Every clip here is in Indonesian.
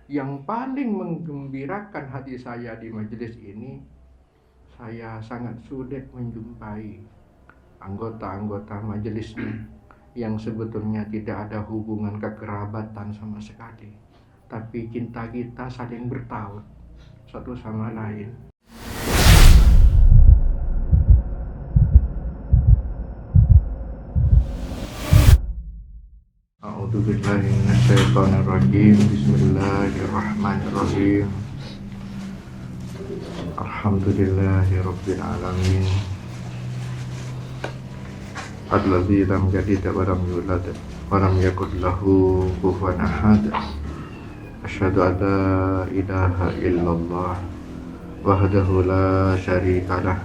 Yang paling menggembirakan hati saya di majelis ini, saya sangat sulit menjumpai anggota-anggota majelisnya yang sebetulnya tidak ada hubungan kekerabatan sama sekali, tapi cinta kita saling bertaut satu sama lain. A'udzubillahi minasyaitonirrajim. Bismillahirrahmanirrahim. Alhamdulillahirabbil alamin. Alladzi lam yalid wa lam yulad wa lam yakul lahu kufuwan ahad. Asyhadu an la ilaha illallah wahdahu la syarikalah.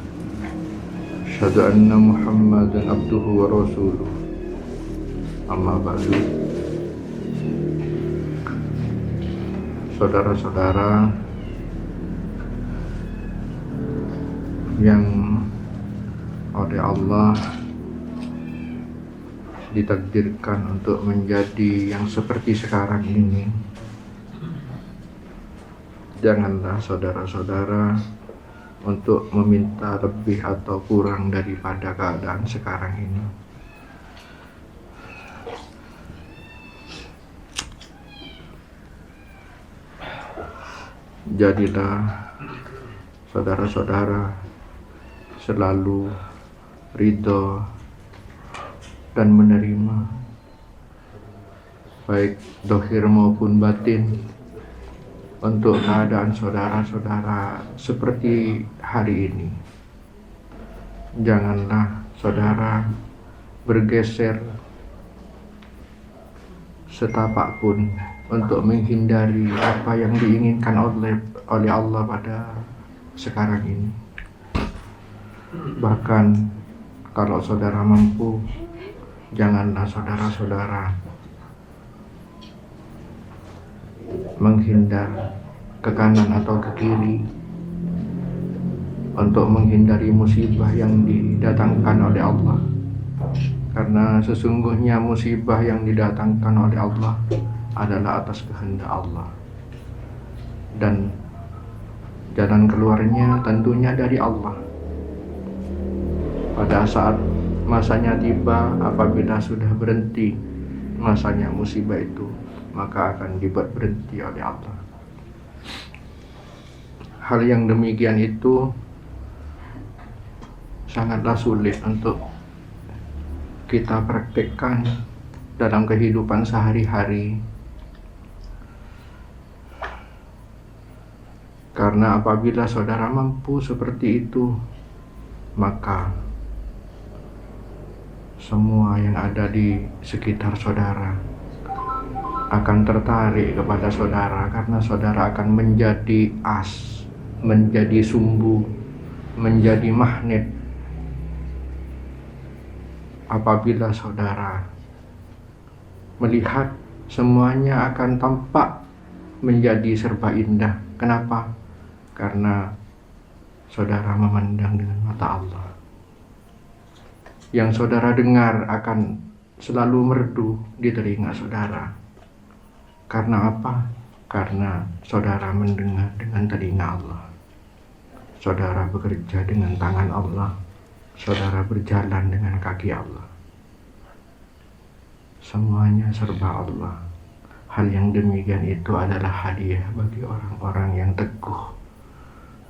Asyhadu anna Muhammadan abduhu wa rasuluh. Amma ba'du. Saudara-saudara yang oleh Allah ditakdirkan untuk menjadi yang seperti sekarang ini, janganlah saudara-saudara untuk meminta lebih atau kurang daripada keadaan sekarang ini. Jadilah saudara-saudara selalu ridho dan menerima, baik dohir maupun batin, untuk keadaan saudara-saudara seperti hari ini. Janganlah saudara bergeser setapak pun untuk menghindari apa yang diinginkan oleh Allah pada sekarang ini. Bahkan kalau saudara mampu, janganlah saudara-saudara menghindar ke kanan atau ke kiri untuk menghindari musibah yang didatangkan oleh Allah. Karena sesungguhnya musibah yang didatangkan oleh Allah adalah atas kehendak Allah, dan jalan keluarnya tentunya dari Allah. Pada saat masanya tiba, apabila sudah berhenti masanya musibah itu, maka akan dibuat berhenti oleh Allah. Hal yang demikian itu sangatlah sulit untuk kita praktekkan dalam kehidupan sehari-hari. Karena apabila saudara mampu seperti itu, maka semua yang ada di sekitar saudara akan tertarik kepada saudara, karena saudara akan menjadi as, menjadi sumbu, menjadi magnet. Apabila saudara melihat semuanya akan tampak menjadi serba indah. Kenapa? Karena saudara memandang dengan mata Allah. Yang saudara dengar akan selalu merdu di telinga saudara. Karena apa? Karena saudara mendengar dengan telinga Allah. Saudara bekerja dengan tangan Allah. Saudara berjalan dengan kaki Allah. Semuanya serba Allah. Hal yang demikian itu adalah hadiah bagi orang-orang yang teguh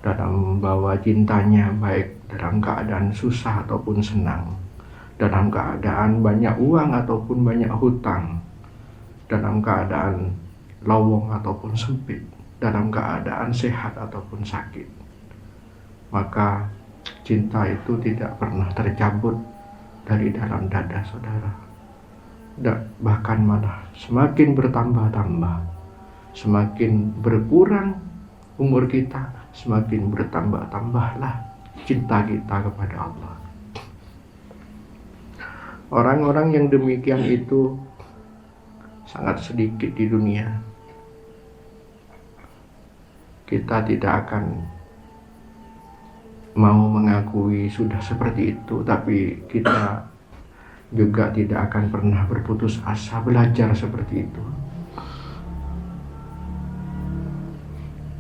dalam membawa cintanya, baik dalam keadaan susah ataupun senang, dalam keadaan banyak uang ataupun banyak hutang, dalam keadaan lowong ataupun sempit, dalam keadaan sehat ataupun sakit. Maka cinta itu tidak pernah tercabut dari dalam dada saudara. Bahkan malah semakin bertambah-tambah. Semakin berkurang umur kita, semakin bertambah-tambahlah cinta kita kepada Allah. Orang-orang yang demikian itu sangat sedikit di dunia. Kita tidak akan mau mengakui sudah seperti itu, tapi kita juga tidak akan pernah berputus asa belajar seperti itu.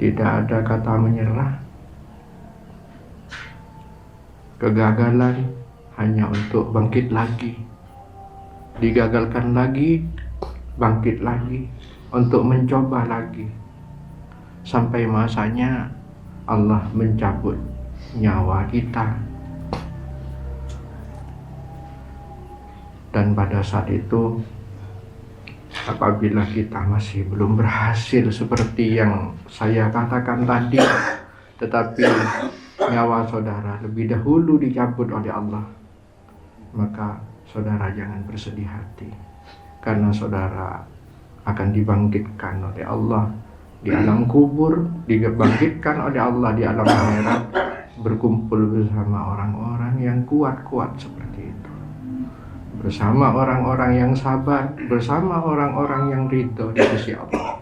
tidak ada kata menyerah. Kegagalan hanya untuk bangkit lagi, digagalkan lagi, bangkit lagi, untuk mencoba lagi, sampai masanya Allah mencabut nyawa kita. Dan pada saat itu, apabila kita masih belum berhasil seperti yang saya katakan tadi, tetapi nyawa saudara lebih dahulu dicabut oleh Allah, maka saudara jangan bersedih hati, karena saudara akan dibangkitkan oleh Allah di alam kubur, dibangkitkan oleh Allah di alam akhirat, berkumpul bersama orang-orang yang kuat-kuat seperti itu, bersama orang-orang yang sabar, bersama orang-orang yang ridho di sisi Allah.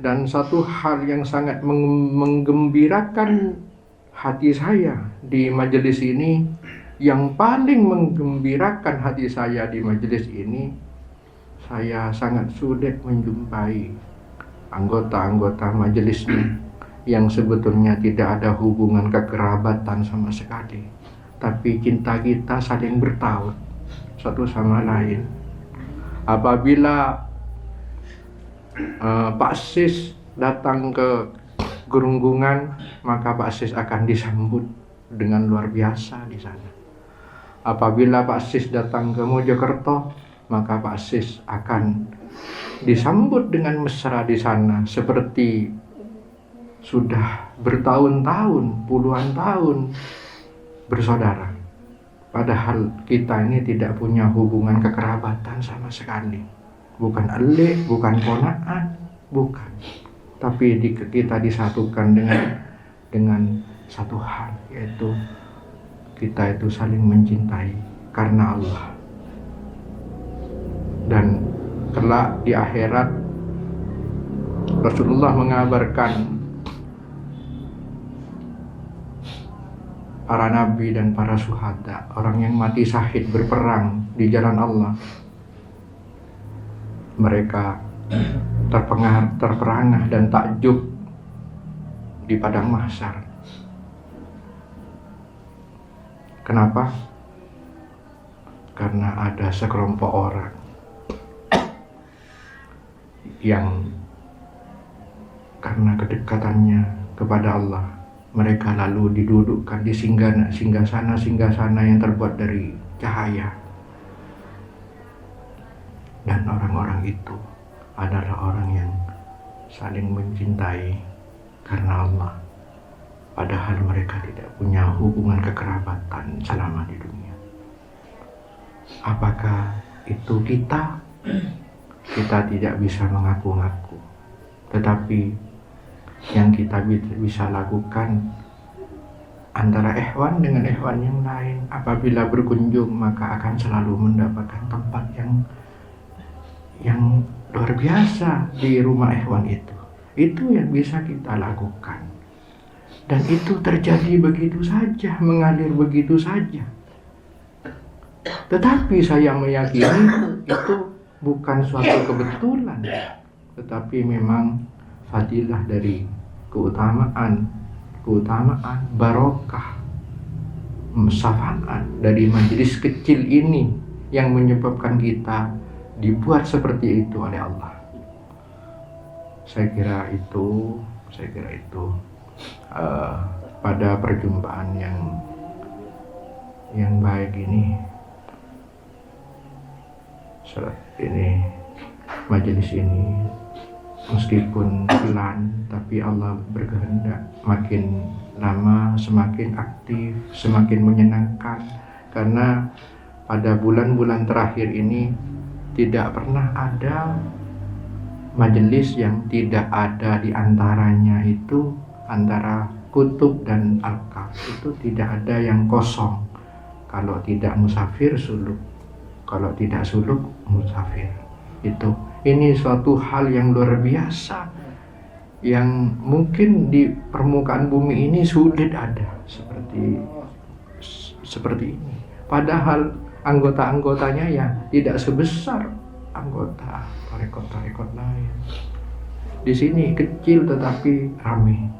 Dan satu hal yang sangat menggembirakan hati saya di majelis ini, yang paling menggembirakan hati saya di majelis ini, saya sangat sulit menjumpai anggota-anggota majelisnya yang sebetulnya tidak ada hubungan kekerabatan sama sekali, tapi cinta kita saling bertaut satu sama lain. Apabila Pak Sis datang ke Gerunggungan, maka Pak Sis akan disambut dengan luar biasa di sana. Apabila Pak Sis datang ke Mojokerto, maka Pak Sis akan disambut dengan mesra di sana, seperti sudah bertahun-tahun, puluhan tahun bersaudara. Padahal kita ini tidak punya hubungan kekerabatan sama sekali. Bukan elik, bukan ponaan, bukan. Tapi kita disatukan dengan satu hal, yaitu kita itu saling mencintai karena Allah. Dan kelak di akhirat, Rasulullah mengabarkan para nabi dan para syuhada, orang yang mati syahid berperang di jalan Allah, mereka terperangah dan takjub di padang mahsyar. Kenapa? Karena ada sekelompok orang yang karena kedekatannya kepada Allah, mereka lalu didudukkan di singgah-sana yang terbuat dari cahaya. Dan orang-orang itu adalah orang yang saling mencintai karena Allah, padahal mereka tidak punya hubungan kekerabatan selama di dunia. Apakah itu kita? Kita tidak bisa mengaku-ngaku, tetapi yang kita bisa lakukan antara ikhwan dengan ikhwan yang lain, apabila berkunjung maka akan selalu mendapatkan tempat yang luar biasa di rumah ikhwan itu. Itu yang bisa kita lakukan, dan itu terjadi begitu saja, mengalir begitu saja. Tetapi saya meyakini itu bukan suatu kebetulan, tetapi memang fadilah dari keutamaan, barokah, syafaat dari majelis kecil ini yang menyebabkan kita dibuat seperti itu oleh Allah. Saya kira itu pada perjumpaan yang baik ini, majelis ini meskipun pelan, tapi Allah berkehendak makin lama semakin aktif, semakin menyenangkan, karena pada bulan-bulan terakhir ini tidak pernah ada majelis yang tidak ada di antaranya itu, antara kutub dan alqab itu tidak ada yang kosong. Kalau tidak musafir, suluk. Kalau tidak suluk, musafir. Ini suatu hal yang luar biasa, yang mungkin di permukaan bumi ini sulit ada seperti ini. Padahal anggota-anggotanya ya tidak sebesar anggota tarekat lain. Di sini kecil tetapi rame.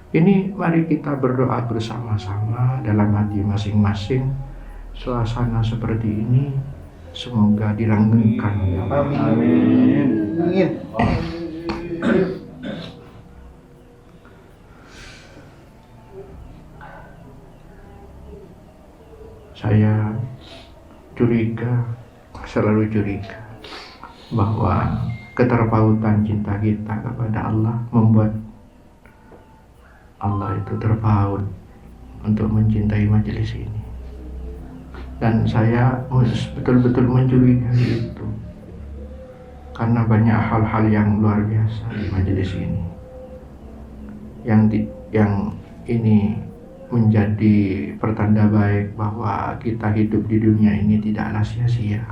Ini mari kita berdoa bersama-sama dalam hati masing-masing. Suasana seperti ini semoga dilanggengkan ya Allah. Amin. Saya selalu curiga bahwa keterpautan cinta kita kepada Allah membuat Allah itu terpaut untuk mencintai majelis ini. Dan saya betul-betul mencurigai itu karena banyak hal-hal yang luar biasa di majelis ini yang ini menjadi pertanda baik bahwa kita hidup di dunia ini tidaklah sia-sia.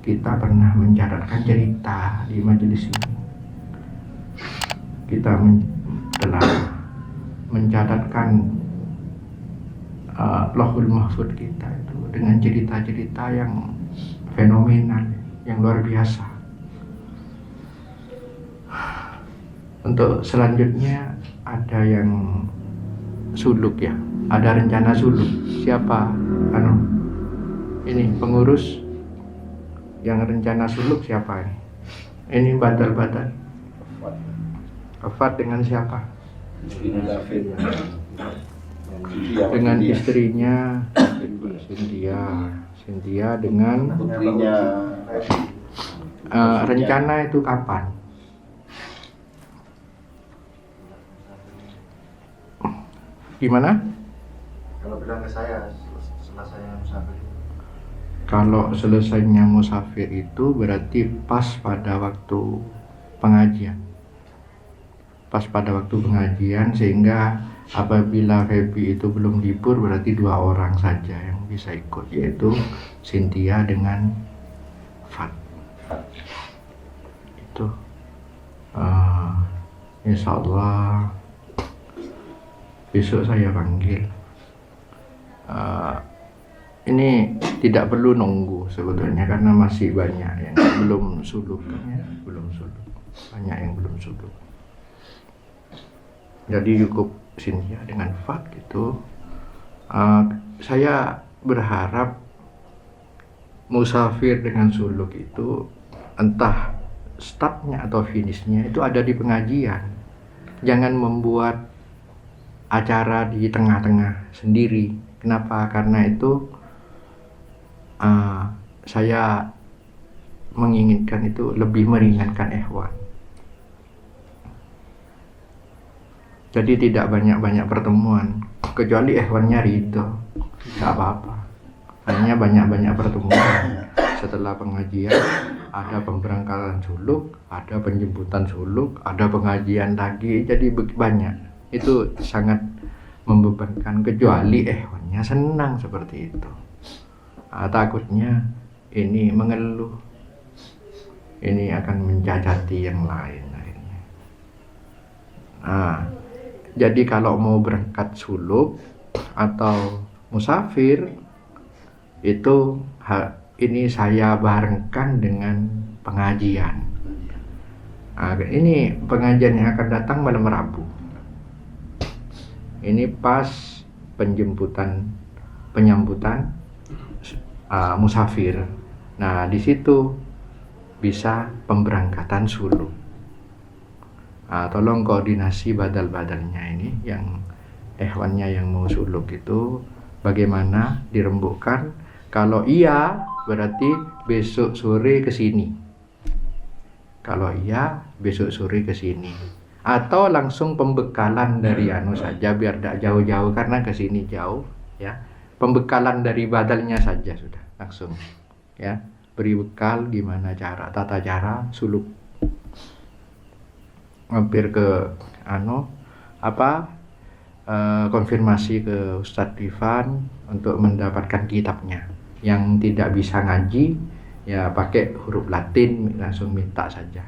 Kita pernah mencatatkan cerita di majelis ini. Kita telah mencatatkan Lauhul Mahfud kita itu dengan cerita-cerita yang fenomenal, yang luar biasa. Untuk selanjutnya ada yang suluk ya, ada rencana suluk. Siapa? Ini pengurus yang rencana suluk siapa ini? Ini badal-badal. Wafat dengan siapa? Dengan istrinya Cynthia dengan rencana itu kapan? Gimana? Kalau bilang ke saya selesainya musafir. Kalau selesainya musafir itu berarti pas pada waktu pengajian. Sehingga apabila Feby itu belum libur berarti 2 orang saja yang bisa ikut, yaitu Cynthia dengan Fat. Itu insya Allah besok saya panggil. Ini tidak perlu nunggu sebetulnya karena masih banyak yang belum suluk ya, banyak yang belum suluk. Jadi cukup Cynthia dengan Fat gitu. Saya berharap musafir dengan suluk itu entah startnya atau finishnya itu ada di pengajian. Jangan membuat acara di tengah-tengah sendiri. Kenapa? Karena itu saya menginginkan itu lebih meringankan ikhwan. Jadi tidak banyak-banyak pertemuan, kecuali ikhwannya ridho, tidak apa-apa. Hanya banyak-banyak pertemuan. Setelah pengajian ada pemberangkatan suluk, ada penjemputan suluk, ada pengajian lagi, jadi banyak. Itu sangat membebankan, kecuali ikhwannya senang seperti itu. Takutnya ini mengeluh, ini akan mencacati yang lain akhirnya. Jadi kalau mau berangkat suluk atau musafir itu ini saya barengkan dengan pengajian. Ini pengajian yang akan datang malam Rabu. Ini pas penyambutan musafir. Nah, di situ bisa pemberangkatan suluk. Tolong koordinasi badal-badalnya ini, yang ikhwannya yang mau suluk itu bagaimana dirembukkan. Kalau iya berarti besok sore ke sini. Atau langsung pembekalan dari saja biar tidak jauh-jauh karena ke sini jauh ya. Pembekalan dari badalnya saja sudah langsung ya. Beri bekal gimana tata cara suluk. Mampir ke konfirmasi ke Ustadz Rifan untuk mendapatkan kitabnya. Yang tidak bisa ngaji ya pakai huruf Latin langsung minta saja.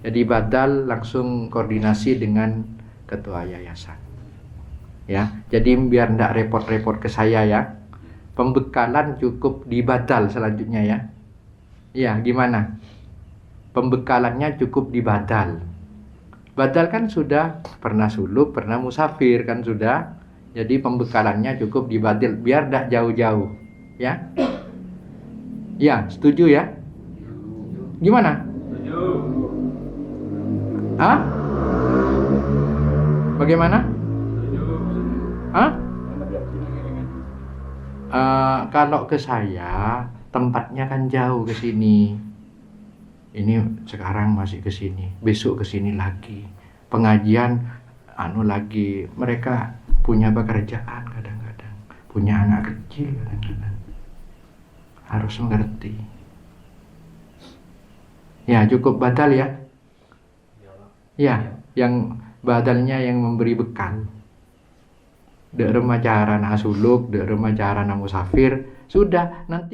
Jadi badal langsung koordinasi dengan ketua yayasan. Ya, jadi biar tidak repot-repot ke saya ya. Pembekalan cukup di badal selanjutnya ya. Ya, gimana? pembekalannya cukup di badal. Badal kan sudah pernah suluk, pernah musafir kan sudah. Jadi pembekalannya cukup di badal biar tidak jauh-jauh, ya. Ya, setuju ya? Gimana? Setuju. Hah? Bagaimana? Setuju. Hah? Kalau ke saya tempatnya kan jauh ke sini. Ini sekarang masih ke sini, besok ke sini lagi. Pengajian lagi. Mereka punya pekerjaan kadang-kadang, punya anak kecil kadang-kadang. Harus mengerti. Ya, cukup badal ya. Ya, yang badalnya yang memberi bekal. Dek remaja arana suluk, dek remaja arana musafir, sudah nanti